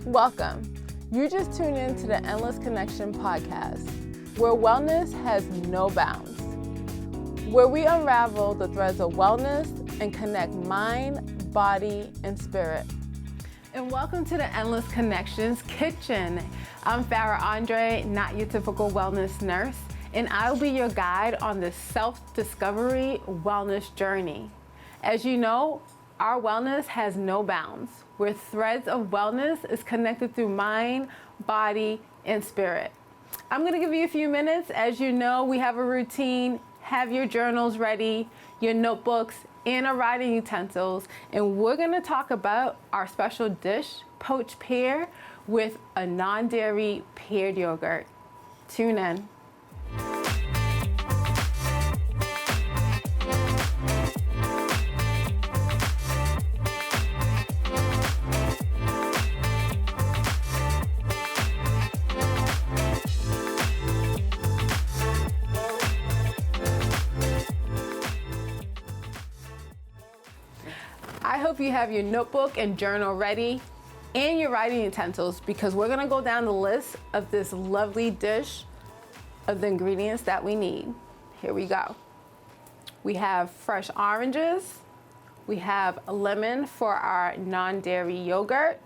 Welcome. You just tuned in to the Endless Connection podcast, where wellness has no bounds, where we unravel the threads of wellness and connect mind, body, and spirit. And welcome to the Endless Connections Kitchen. I'm Farah Andre, not your typical wellness nurse, and I'll be your guide on this self-discovery wellness journey. As you know, our wellness has no bounds, where threads of wellness is connected through mind, body, and spirit. I'm gonna give you a few minutes. As you know, we have a routine. Have your journals ready, your notebooks, and our writing utensils. And we're gonna talk about our special dish, poached pear, with a non-dairy paired yogurt. Tune in. I hope you have your notebook and journal ready and your writing utensils, because we're gonna go down the list of this lovely dish of the ingredients that we need. Here we go. We have fresh oranges. We have a lemon for our non-dairy yogurt,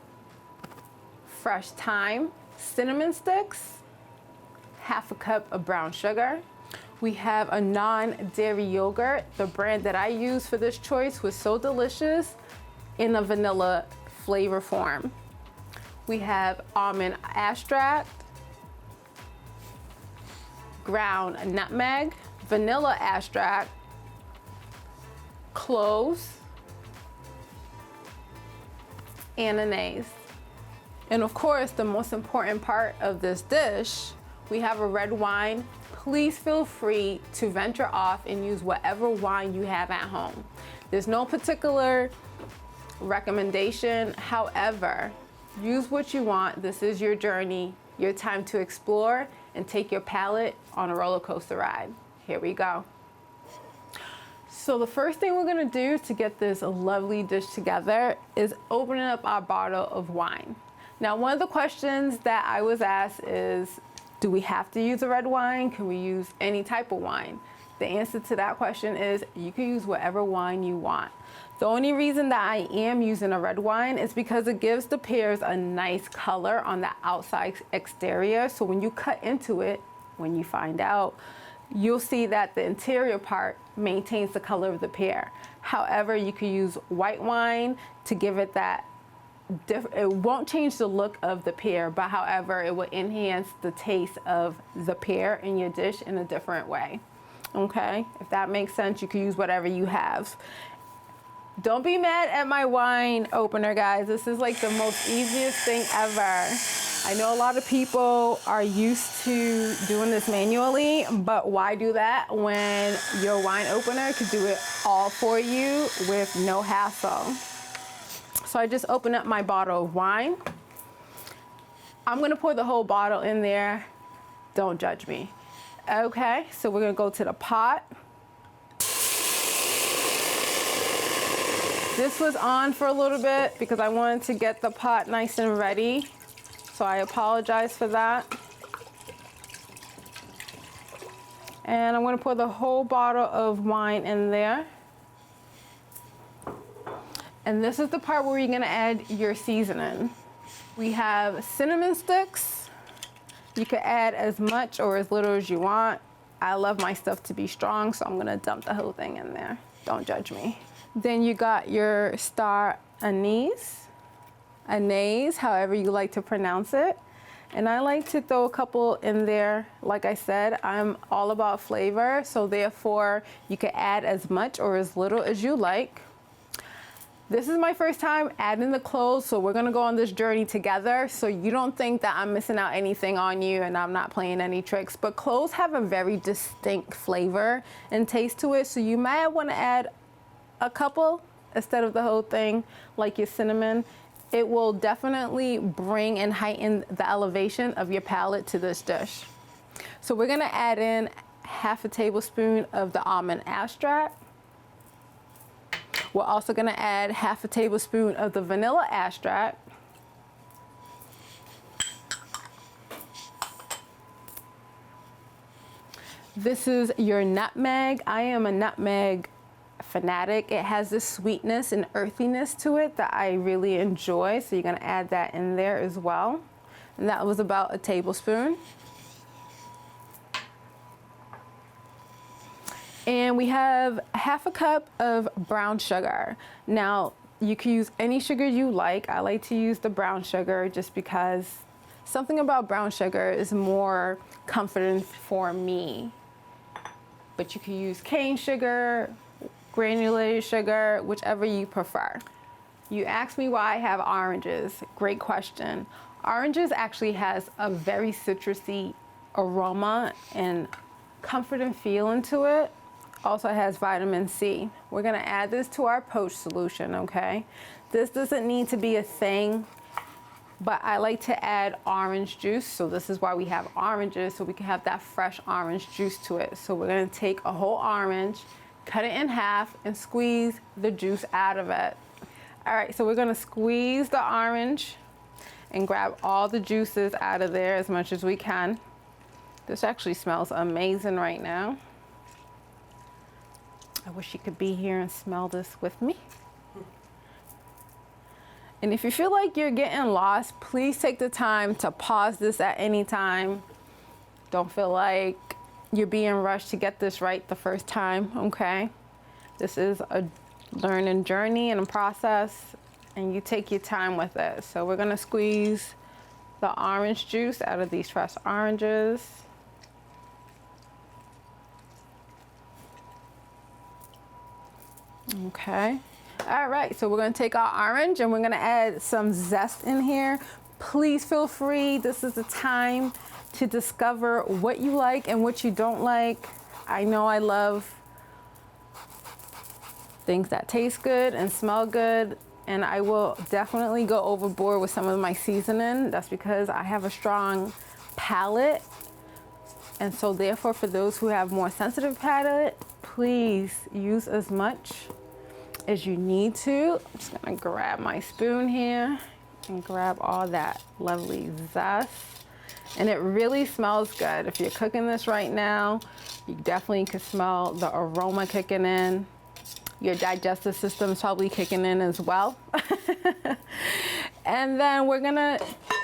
fresh thyme, cinnamon sticks, half a cup of brown sugar. We have a non-dairy yogurt. The brand that I used for this choice was So Delicious in a vanilla flavor form. We have almond extract, ground nutmeg, vanilla extract, cloves, anise. And of course, the most important part of this dish, we have a red wine. Please feel free to venture off and use whatever wine you have at home. There's no particular recommendation. However, use what you want. This is your journey, your time to explore and take your palate on a roller coaster ride. Here we go. So the first thing we're gonna do to get this lovely dish together is open up our bottle of wine. Now, one of the questions that I was asked is, do we have to use a red wine? Can we use any type of wine? The answer to that question is you can use whatever wine you want. The only reason that I am using a red wine is because it gives the pears a nice color on the outside exterior. So when you cut into it, when you find out, you'll see that the interior part maintains the color of the pear. However, you can use white wine to give it that it won't change the look of the pear, but however, it will enhance the taste of the pear in your dish in a different way. Okay, if that makes sense, you can use whatever you have. Don't be mad at my wine opener, guys. This is like the most easiest thing ever. I know a lot of people are used to doing this manually, but why do that when your wine opener could do it all for you with no hassle? So I just opened up my bottle of wine. I'm gonna pour the whole bottle in there. Don't judge me. Okay, so we're gonna go to the pot. This was on for a little bit because I wanted to get the pot nice and ready. So I apologize for that. And I'm gonna pour the whole bottle of wine in there. And this is the part where you're gonna add your seasoning. We have cinnamon sticks. You can add as much or as little as you want. I love my stuff to be strong, so I'm gonna dump the whole thing in there. Don't judge me. Then you got your star anise, however you like to pronounce it. And I like to throw a couple in there. Like I said, I'm all about flavor, so therefore you can add as much or as little as you like. This is my first time adding the cloves, so we're gonna go on this journey together, so you don't think that I'm missing out anything on you and I'm not playing any tricks. But cloves have a very distinct flavor and taste to it, so you might wanna add a couple instead of the whole thing, like your cinnamon. It will definitely bring and heighten the elevation of your palate to this dish. So we're gonna add in half a tablespoon of the almond extract. We're also gonna add half a tablespoon of the vanilla extract. This is your nutmeg. I am a nutmeg fanatic. It has this sweetness and earthiness to it that I really enjoy. So you're gonna add that in there as well. And that was about a tablespoon. And we have half a cup of brown sugar. Now, you can use any sugar you like. I like to use the brown sugar just because something about brown sugar is more comforting for me. But you can use cane sugar, granulated sugar, whichever you prefer. You asked me why I have oranges. Great question. Oranges actually has a very citrusy aroma and comforting feeling to it. Also has vitamin C. We're gonna add this to our poach solution, okay? This doesn't need to be a thing, but I like to add orange juice. So this is why we have oranges, so we can have that fresh orange juice to it. So we're gonna take a whole orange, cut it in half, and squeeze the juice out of it. All right, so we're gonna squeeze the orange and grab all the juices out of there as much as we can. This actually smells amazing right now. I wish you could be here and smell this with me. And if you feel like you're getting lost, please take the time to pause this at any time. Don't feel like you're being rushed to get this right the first time, okay? This is a learning journey and a process, and you take your time with it. So we're gonna squeeze the orange juice out of these fresh oranges. Okay. All right, so we're gonna take our orange and we're gonna add some zest in here. Please feel free. This is the time to discover what you like and what you don't like. I know I love things that taste good and smell good, and I will definitely go overboard with some of my seasoning. That's because I have a strong palate. And so therefore, for those who have more sensitive palate, please use as much as you need to. I'm just gonna grab my spoon here and grab all that lovely zest. And it really smells good. If you're cooking this right now, you definitely can smell the aroma kicking in. Your digestive system is probably kicking in as well. And then we're gonna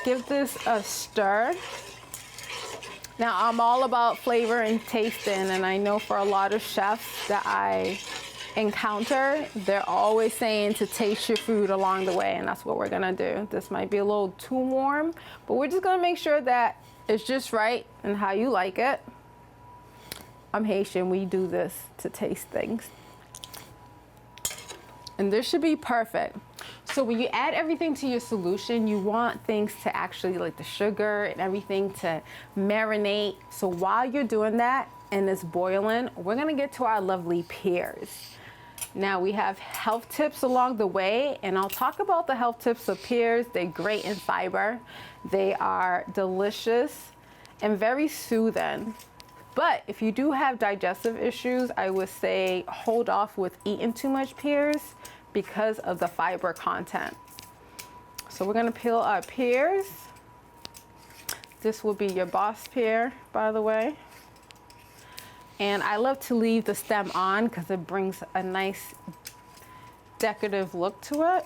give this a stir. Now, I'm all about flavor and tasting, and I know for a lot of chefs that I encounter, they're always saying to taste your food along the way, and that's what we're gonna do. This might be a little too warm, but we're just gonna make sure that it's just right and how you like it. I'm Haitian, we do this to taste things. And this should be perfect. So when you add everything to your solution, you want things to actually, like the sugar and everything, to marinate. So while you're doing that and it's boiling, we're gonna get to our lovely pears. Now we have health tips along the way, and I'll talk about the health tips of pears. They're great in fiber. They are delicious and very soothing. But if you do have digestive issues, I would say hold off with eating too much pears because of the fiber content. So we're gonna peel our pears. This will be your boss pear, by the way. And I love to leave the stem on because it brings a nice decorative look to it.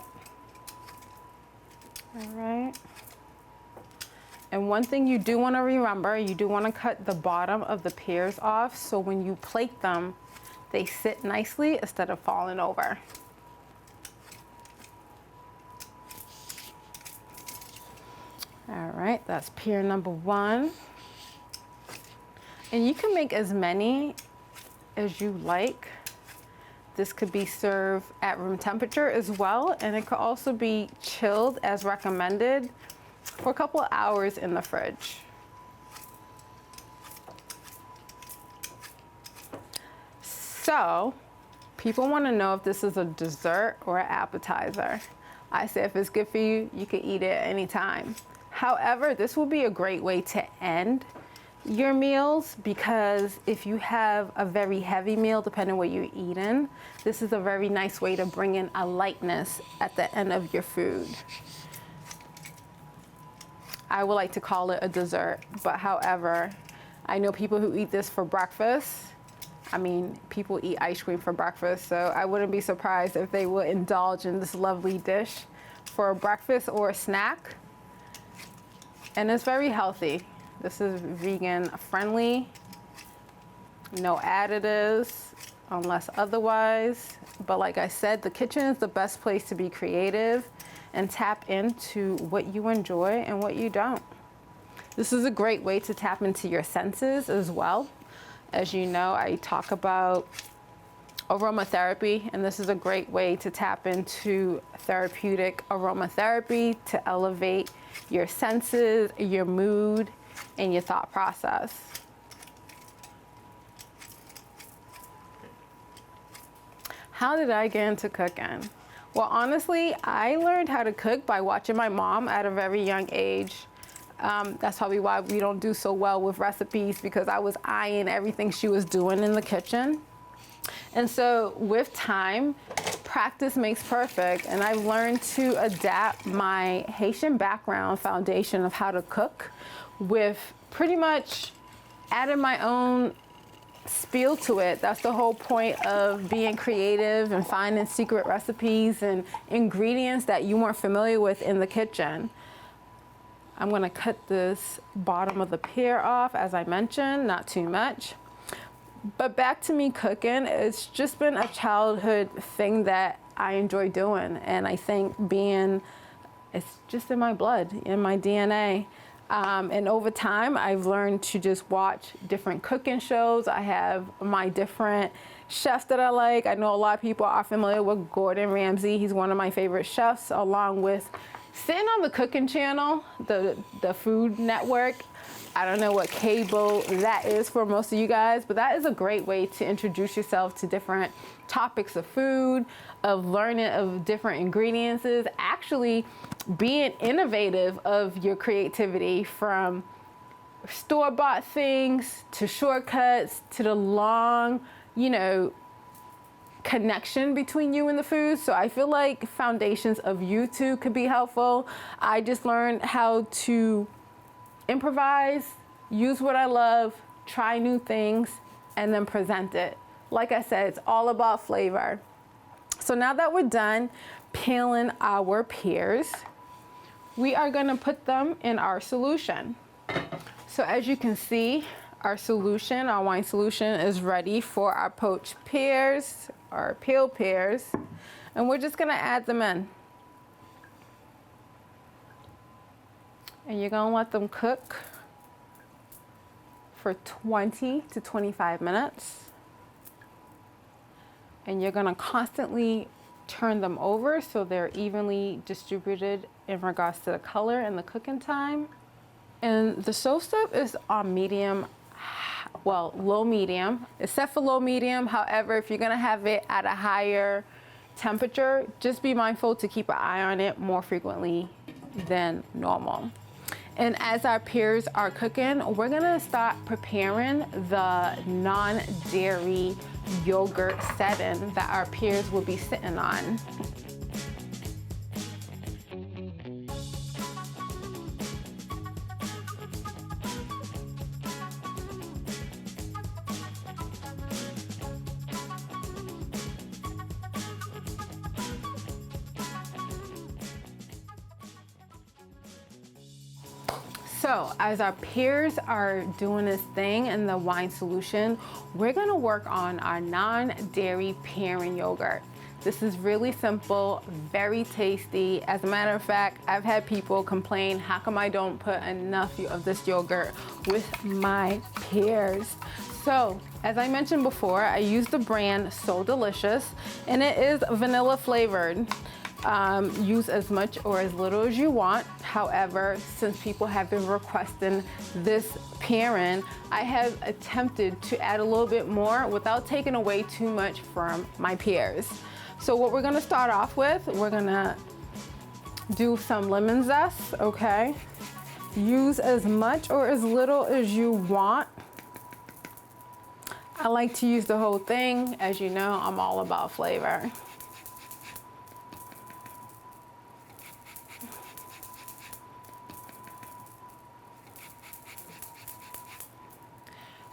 All right. And one thing you do want to remember, you do want to cut the bottom of the pears off so when you plate them, they sit nicely instead of falling over. All right, that's pear number one. And you can make as many as you like. This could be served at room temperature as well, and it could also be chilled as recommended for a couple of hours in the fridge. So, people want to know if this is a dessert or an appetizer. I say if it's good for you, you can eat it at any time. However, this will be a great way to end your meals, because if you have a very heavy meal, depending on what you're eating, this is a very nice way to bring in a lightness at the end of your food. I would like to call it a dessert, but however, I know people who eat this for breakfast. I mean, people eat ice cream for breakfast, so I wouldn't be surprised if they would indulge in this lovely dish for a breakfast or a snack. And it's very healthy. This is vegan friendly, no additives unless otherwise. But like I said, the kitchen is the best place to be creative and tap into what you enjoy and what you don't. This is a great way to tap into your senses as well. As you know, I talk about aromatherapy, and this is a great way to tap into therapeutic aromatherapy to elevate your senses, your mood, and your thought process. How did I get into cooking? Well, honestly, I learned how to cook by watching my mom at a very young age. That's probably why we don't do so well with recipes, because I was eyeing everything she was doing in the kitchen. And so with time, practice makes perfect. And I've learned to adapt my Haitian background foundation of how to cook with pretty much adding my own spiel to it. That's the whole point of being creative and finding secret recipes and ingredients that you weren't familiar with in the kitchen. I'm gonna cut this bottom of the pear off, as I mentioned, not too much. But back to me cooking, it's just been a childhood thing that I enjoy doing. And I think it's just in my blood, in my DNA. And over time, I've learned to just watch different cooking shows. I have my different chefs that I like. I know a lot of people are familiar with Gordon Ramsay. He's one of my favorite chefs, along with sitting on the cooking channel, the Food Network. I don't know what cable that is for most of you guys, but that is a great way to introduce yourself to different topics of food, of learning of different ingredients, actually being innovative of your creativity, from store-bought things to shortcuts to the long, connection between you and the food. So I feel like foundations of YouTube could be helpful. I just learned how to improvise, use what I love, try new things, and then present it. Like I said, it's all about flavor. So now that we're done peeling our pears, we are gonna put them in our solution. So as you can see, our solution, our wine solution, is ready for our poached pears, our peeled pears, and we're just gonna add them in. And you're gonna let them cook for 20 to 25 minutes. And you're gonna constantly turn them over so they're evenly distributed in regards to the color and the cooking time. And the stove step is on medium, well, low medium. It's set for low medium. However, if you're gonna have it at a higher temperature, just be mindful to keep an eye on it more frequently than normal. And as our pears are cooking, we're gonna start preparing the non-dairy yogurt setting that our pears will be sitting on. So as our pears are doing this thing in the wine solution, we're gonna work on our non-dairy pairing yogurt. This is really simple, very tasty. As a matter of fact, I've had people complain, how come I don't put enough of this yogurt with my pears? So, as I mentioned before, I use the brand So Delicious, and it is vanilla flavored. Use as much or as little as you want. However, since people have been requesting this pairing, I have attempted to add a little bit more without taking away too much from my pears. So what we're gonna start off with, we're gonna do some lemon zest, okay? Use as much or as little as you want. I like to use the whole thing. As you know, I'm all about flavor.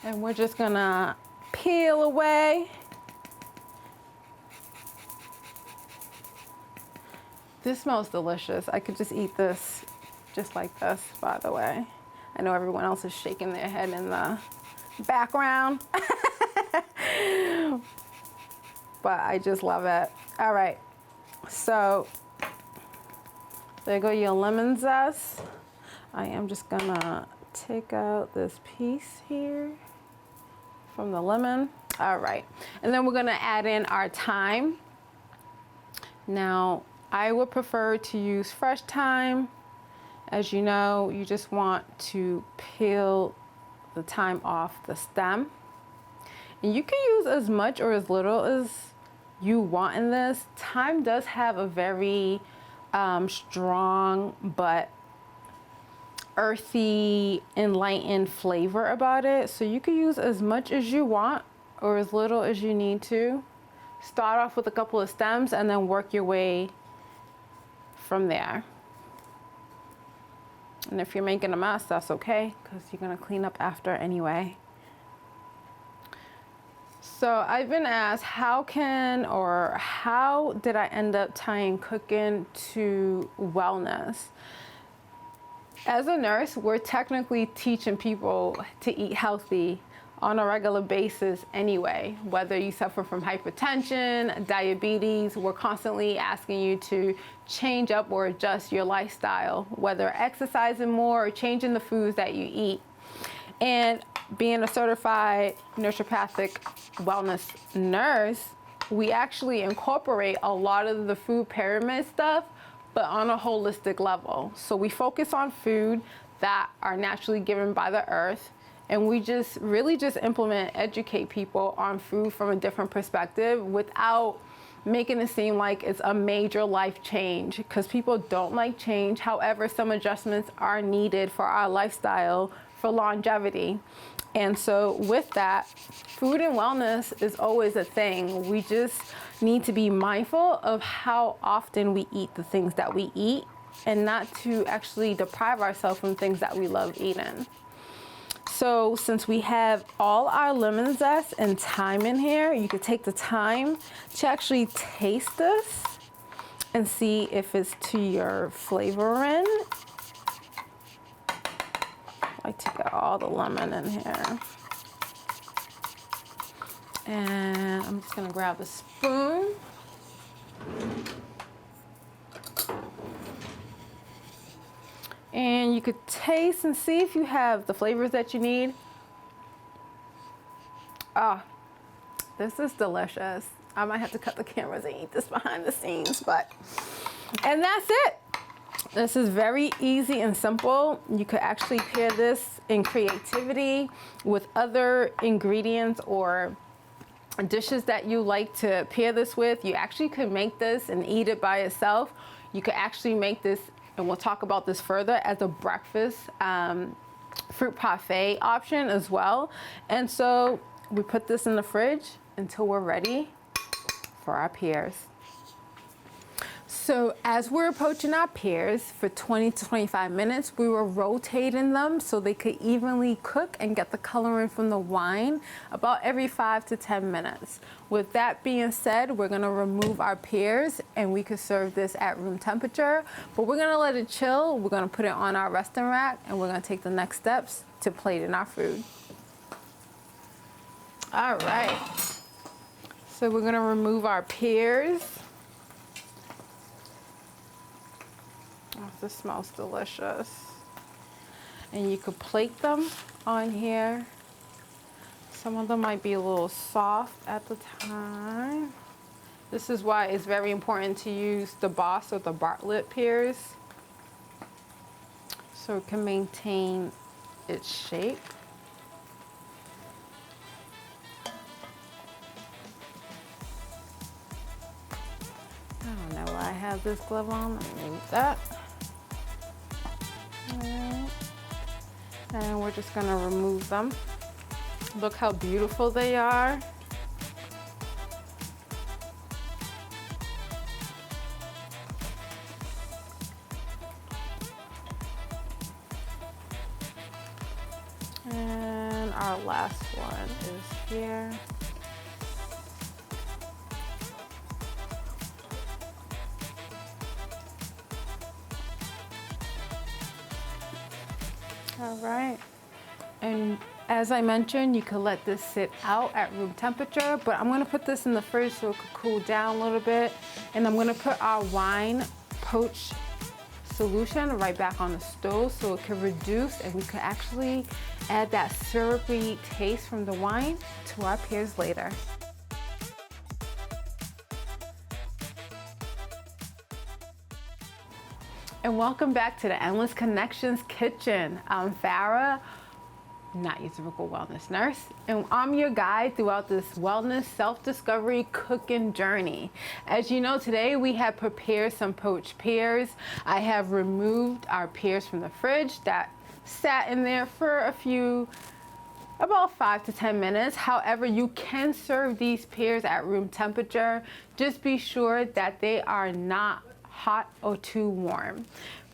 And we're just gonna peel away. This smells delicious. I could just eat this just like this, by the way. I know everyone else is shaking their head in the background. But I just love it. All right, so there go your lemon zest. I am just gonna take out this piece here from the lemon. All right, and then we're gonna add in our thyme. Now, I would prefer to use fresh thyme. As you know, you just want to peel the thyme off the stem. And you can use as much or as little as you want in this. Thyme does have a very strong but earthy, enlightened flavor about it. So you can use as much as you want or as little as you need to. Start off with a couple of stems and then work your way from there. And if you're making a mess, that's okay, because you're gonna clean up after anyway. So I've been asked how did I end up tying cooking to wellness? As a nurse, we're technically teaching people to eat healthy on a regular basis anyway. Whether you suffer from hypertension, diabetes, we're constantly asking you to change up or adjust your lifestyle, whether exercising more or changing the foods that you eat. And being a certified naturopathic wellness nurse, we actually incorporate a lot of the food pyramid stuff, but on a holistic level. So we focus on food that are naturally given by the earth, and we just really just educate people on food from a different perspective without making it seem like it's a major life change, because people don't like change. However, some adjustments are needed for our lifestyle for longevity. And so with that, food and wellness is always a thing. We just need to be mindful of how often we eat the things that we eat, and not to actually deprive ourselves from things that we love eating. So since we have all our lemon zest and thyme in here, you could take the time to actually taste this and see if it's to your flavoring. I like to get all the lemon in here. And I'm just gonna grab a spoon. And you could taste and see if you have the flavors that you need. Ah, this is delicious. I might have to cut the cameras and eat this behind the scenes, and that's it. This is very easy and simple. You could actually pair this in creativity with other ingredients or dishes that you like to pair this with. You actually could make this and eat it by itself. You could actually make this, and we'll talk about this further, as a breakfast fruit parfait option as well. And so we put this in the fridge until we're ready for our pears. So as we're poaching our pears for 20 to 25 minutes, we were rotating them so they could evenly cook and get the coloring from the wine about every 5 to 10 minutes. With that being said, we're gonna remove our pears, and we could serve this at room temperature, but we're gonna let it chill. We're gonna put it on our resting rack, and we're gonna take the next steps to plating our food. All right, so we're gonna remove our pears. Oh, this smells delicious. And you could plate them on here. Some of them might be a little soft at the time. This is why it's very important to use the Boss or the Bartlett pears, so it can maintain its shape. I don't know why I have this glove on. Let me move that. And we're just gonna remove them. Look how beautiful they are. And And our last one is here. All right. And as I mentioned, you could let this sit out at room temperature, but I'm gonna put this in the fridge so it could cool down a little bit. And I'm gonna put our wine poach solution right back on the stove so it can reduce, and we could actually add that syrupy taste from the wine to our pears later. And welcome back to the Endless Connections Kitchen. I'm Farah, not your typical wellness nurse, and I'm your guide throughout this wellness self-discovery cooking journey. As you know, today we have prepared some poached pears. I have removed our pears from the fridge that sat in there for about 5 to 10 minutes. However, you can serve these pears at room temperature. Just be sure that they are not hot or too warm.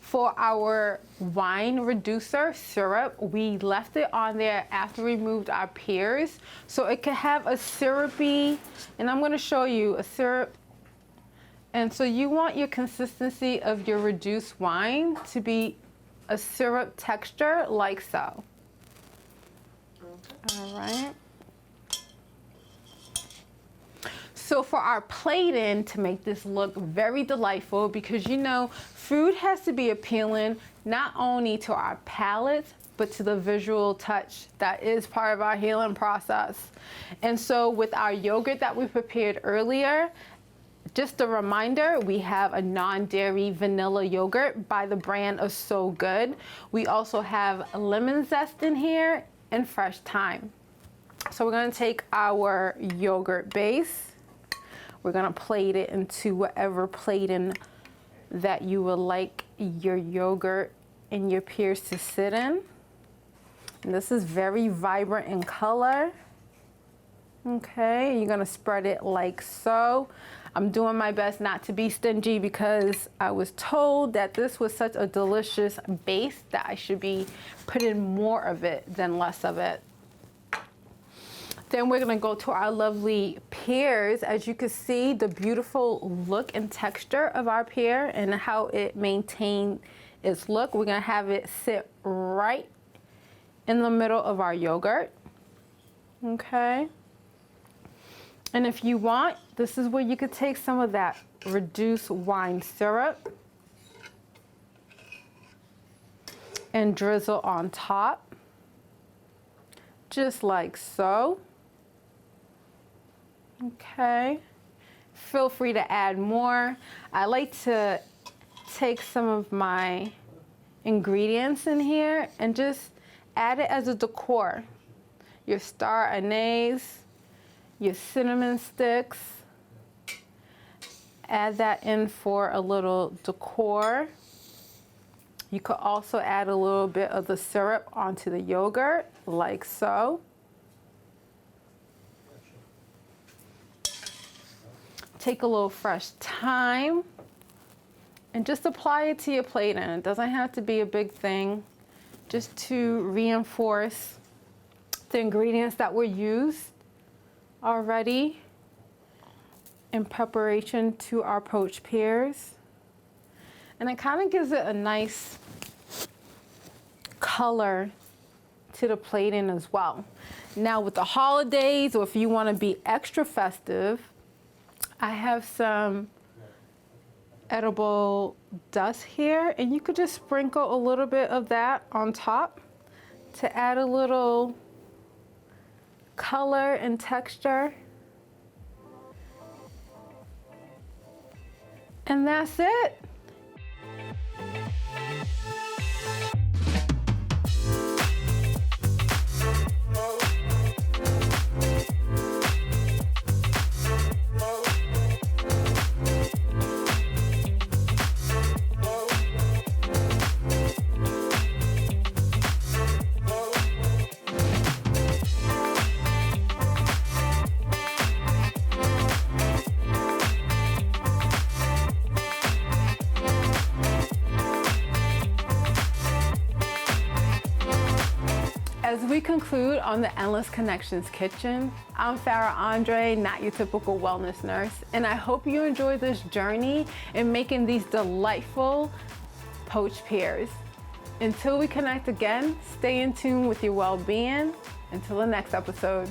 For our wine reducer syrup, we left it on there after we removed our pears so it can have a syrupy, and I'm going to show you a syrup. And so you want your consistency of your reduced wine to be a syrup texture like so. All right. So for our plating, to make this look very delightful, because you know, food has to be appealing not only to our palates, but to the visual touch that is part of our healing process. And so with our yogurt that we prepared earlier, just a reminder, we have a non-dairy vanilla yogurt by the brand of So Good. We also have lemon zest in here and fresh thyme. So we're gonna take our yogurt base. We're gonna plate it into whatever plating that you would like your yogurt and your pears to sit in. And this is very vibrant in color. Okay, you're gonna spread it like so. I'm doing my best not to be stingy because I was told that this was such a delicious base that I should be putting more of it than less of it. Then we're gonna go to our lovely pears. As you can see, the beautiful look and texture of our pear and how it maintained its look. We're gonna have it sit right in the middle of our yogurt, okay? And if you want, this is where you could take some of that reduced wine syrup and drizzle on top, just like so. Okay, feel free to add more. I like to take some of my ingredients in here and just add it as a decor. Your star anise, your cinnamon sticks, add that in for a little decor. You could also add a little bit of the syrup onto the yogurt, like so. Take a little fresh thyme and just apply it to your plate, and it doesn't have to be a big thing, just to reinforce the ingredients that were used already in preparation to our poached pears. And it kind of gives it a nice color to the plating as well. Now with the holidays, or if you want to be extra festive, I have some edible dust here, and you could just sprinkle a little bit of that on top to add a little color and texture. And that's it. As we conclude on the Endless Connections Kitchen, I'm Farah Andre, not your typical wellness nurse, and I hope you enjoy this journey in making these delightful poached pears. Until we connect again, stay in tune with your well-being. Until the next episode.